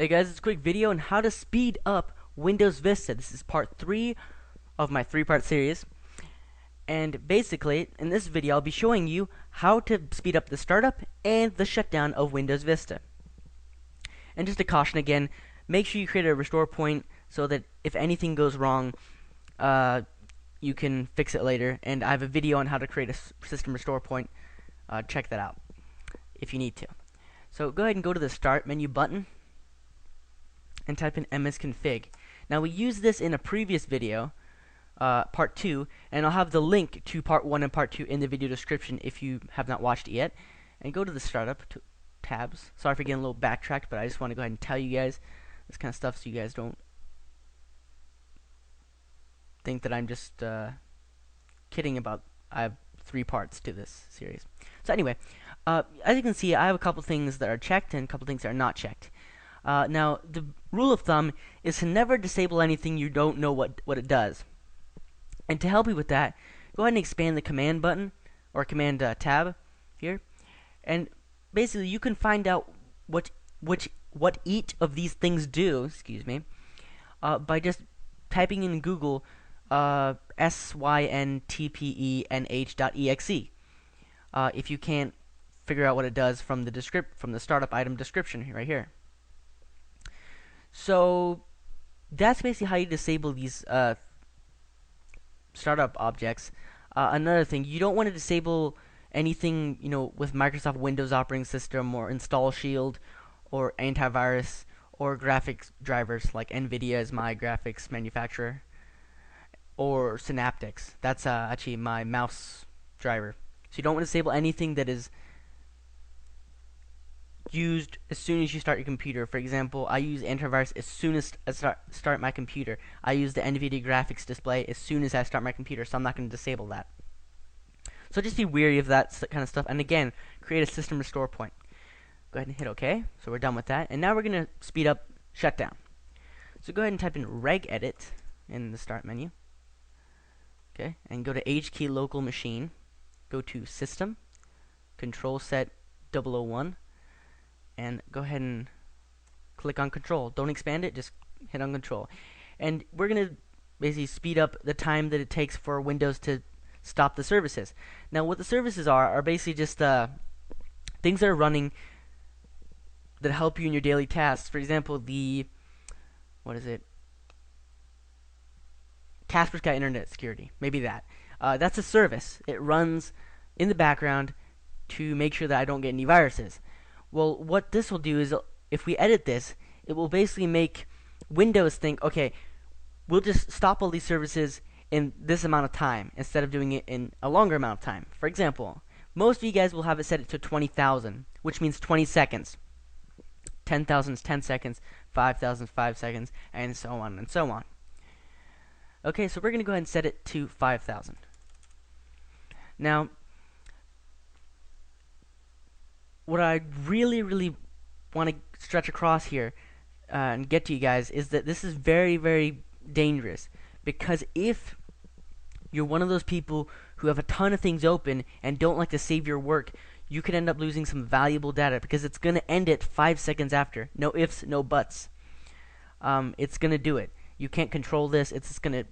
Hey guys, it's a quick video on how to speed up Windows Vista. This is part 3 of my 3-part series. And basically, in this video, I'll be showing you how to speed up the startup and the shutdown of Windows Vista. And just a caution again, make sure you create a restore point so that if anything goes wrong, you can fix it later. And I have a video on how to create a system restore point. Check that out if you need to. So go ahead and go to the Start menu button and type in msconfig. Now we used this in a previous video, part 2, and I'll have the link to part 1 and part 2 in the video description if you have not watched it yet. And go to the startup tabs. Sorry for getting a little backtracked, but I just want to go ahead and tell you guys this kind of stuff so you guys don't think that I'm just kidding about I have 3 parts to this series. So anyway, as you can see, I have a couple things that are checked and a couple things that are not checked. Now, the rule of thumb is to never disable anything you don't know what it does. And to help you with that, go ahead and expand the command button, or command tab here. And basically, you can find out what each of these things do, by just typing in Google syntpenh.exe. If you can't figure out what it does from the startup item description right here. So that's basically how you disable these startup objects. Another thing, you don't want to disable anything, with Microsoft Windows operating system or install shield or antivirus or graphics drivers like NVIDIA is my graphics manufacturer, or Synaptics. That's actually my mouse driver. So you don't want to disable anything that is used as soon as you start your computer. For example, I use antivirus as soon as I start my computer. I use the NVIDIA graphics display as soon as I start my computer, so I'm not going to disable that. So just be wary of that kind of stuff. And again, create a system restore point. Go ahead and hit OK. So we're done with that. And now we're going to speed up shutdown. So go ahead and type in regedit in the start menu. Okay, and go to HKey local machine. Go to System, Control Set 001. And go ahead and click on Control. Don't expand it, just hit on Control. And we're going to basically speed up the time that it takes for Windows to stop the services. Now, what the services are basically just things that are running that help you in your daily tasks. For example, Kaspersky Internet Security. Maybe that. That's a service. It runs in the background to make sure that I don't get any viruses. Well, what this will do is, if we edit this, it will basically make Windows think, okay, we'll just stop all these services in this amount of time instead of doing it in a longer amount of time. For example, most of you guys will have it set to 20,000, which means 20 seconds. 10,000 is 10 seconds, 5,000 is 5 seconds, and so on and so on. Okay, so we're going to go ahead and set it to 5,000. Now, what I really want to stretch across here and get to you guys is that this is very, very dangerous, because if you're one of those people who have a ton of things open and don't like to save your work, you could end up losing some valuable data, because it's going to end it 5 seconds after. No ifs, no buts. It's going to do it. You can't control this. It's just going to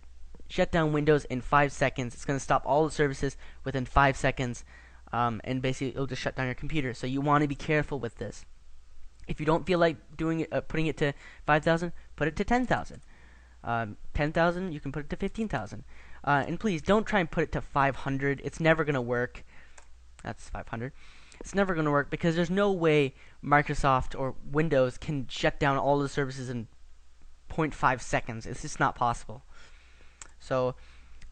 shut down Windows in 5 seconds. It's going to stop all the services within 5 seconds. And basically it'll just shut down your computer. So you want to be careful with this. If you don't feel like doing it, putting it to 5,000, put it to 10,000. 10,000, you can put it to 15,000. And please don't try and put it to 500. It's never going to work. That's 500. It's never going to work, because there's no way Microsoft or Windows can shut down all the services in 0.5 seconds. It's just not possible. So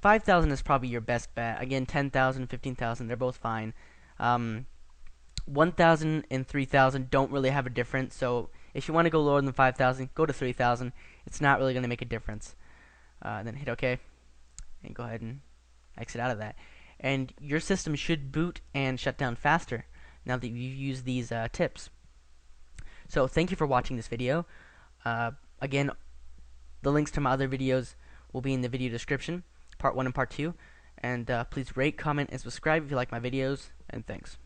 5,000 is probably your best bet. Again, 10,000, 15,000, they're both fine. 1,000 and 3,000 don't really have a difference. So if you want to go lower than 5,000, go to 3,000. It's not really going to make a difference. Then hit OK, and go ahead and exit out of that. And your system should boot and shut down faster now that you've used these tips. So thank you for watching this video. Again, the links to my other videos will be in the video description. Part 1 and Part 2. And please rate, comment, and subscribe if you like my videos. And thanks.